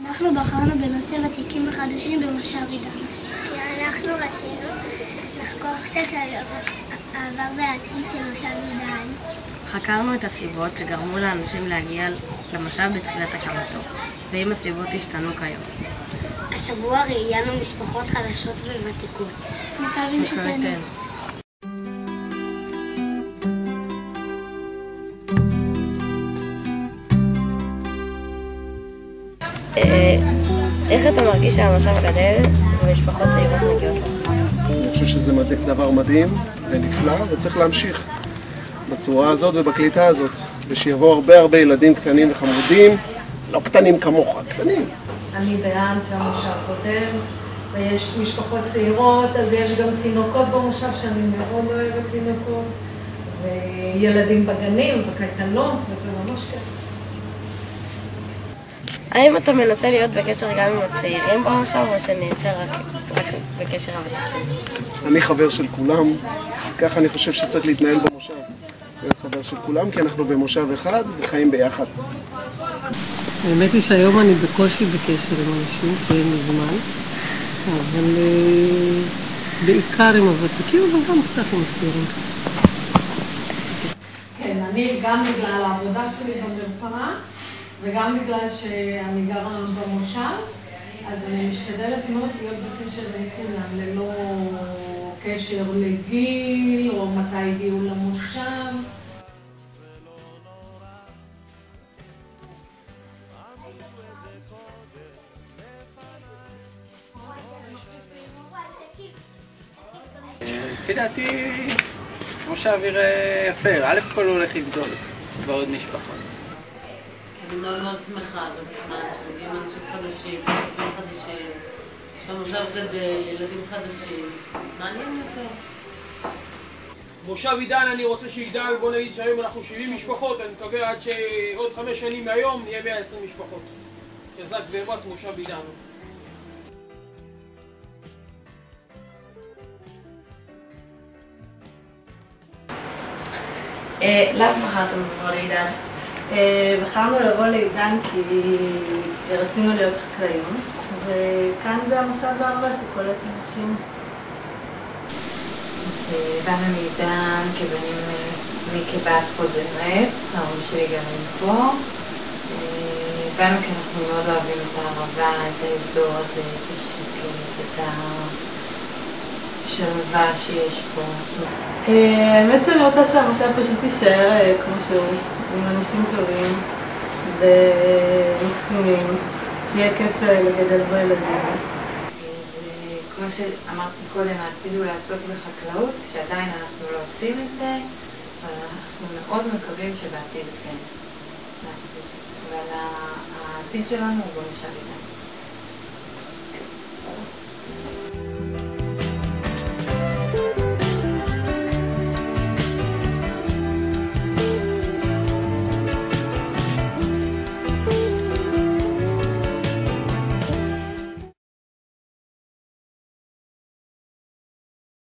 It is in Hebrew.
אנחנו בחרנו בנושא ותיקים וחדשים במושב עידן. כי אנחנו רצינו לחקור קצת על העבר והעתיד של מושב עידן. חקרנו את הסיבות שגרמו לאנשים להגיע למושב בתחילת הקמתו, ואם הסיבות השתנו כיום. השבוע ראיינו משפחות חדשות וותיקות. מקווים שתהנו. איך אתה מרגיש שהמושב גדל ומשפחות צעירות מגיעות לך? אני חושב שזה דבר מדהים ונפלא, וצריך להמשיך בצורה הזאת ובקליטה הזאת, ושיבואו הרבה ילדים קטנים וחמודים, לא קטנים כמוך, קטנים. אני בעד שהמושב גדל ויש משפחות צעירות, אז יש גם תינוקות במושב שאני מאוד אוהבת תינוקות, וילדים בגנים וקייטנות, וזה ממש כיף. האם אתה מנסה להיות בקשר גם עם הצעירים במושב או שנשאר רק בקשר הוותיקים? אני חבר של כולם, ככה אני חושב שצריך להתנהל במושב. להיות חבר של כולם, כי אנחנו במושב אחד וחיים ביחד. האמת היא שהיום אני בקושי בקשר עם אנשים, כי אין לי זמן, אבל בעיקר עם הוותיקים, אבל גם קצת עם הצעירים. כן, אני גם בגלל העבודה שלי במרפאה, וגם בגלל שאני גרה במושב, אז אני משתדלת מאוד להיות בקשר עם כולם, ללא קשר לגיל או מתי הגיעו למושב. לפי דעתי, מושב יראה יפה. א' כל הוא הולך לגדול בעוד משפחות. אני מאוד מאוד שמחה, זה בכלל, שמגיעים אנשים חדשים, אנשים חדשים, שהמושב גדל, ילדים חדשים, מעניין יותר. מושב עידן אני רוצה שיגדל, בוא נגיד שהיום אנחנו 70 משפחות, אני מקווה עד שעוד 5 שנים מהיום נהיה 120 משפחות. חזק ואמץ מושב עידן. למה בחרתם לבוא לעידן? בחרנו לבוא לעידן כי רצינו להיות חקלאים, וכאן זה המושב בערבה שקולט אנשים. באנו לעידן כבת חוזרת, ההורים שלי גרים פה. באנו כי אנחנו מאוד אוהבים את הערבה, את האזור הזה, את השקט, את השלווה שיש פה. האמת שאני רוצה שהמושב פשוט יישאר כמו שהוא, עם אנשים טובים ומקסימים, שיהיה כיף לגדל בו ילדים. כמו שאמרתי קודם, העתיד הוא לעסוק בחקלאות, כשעדיין אנחנו לא עושים את זה, אבל אנחנו מאוד מקווים שבעתיד כן נעשה. אבל העתיד שלנו הוא במושב עידן.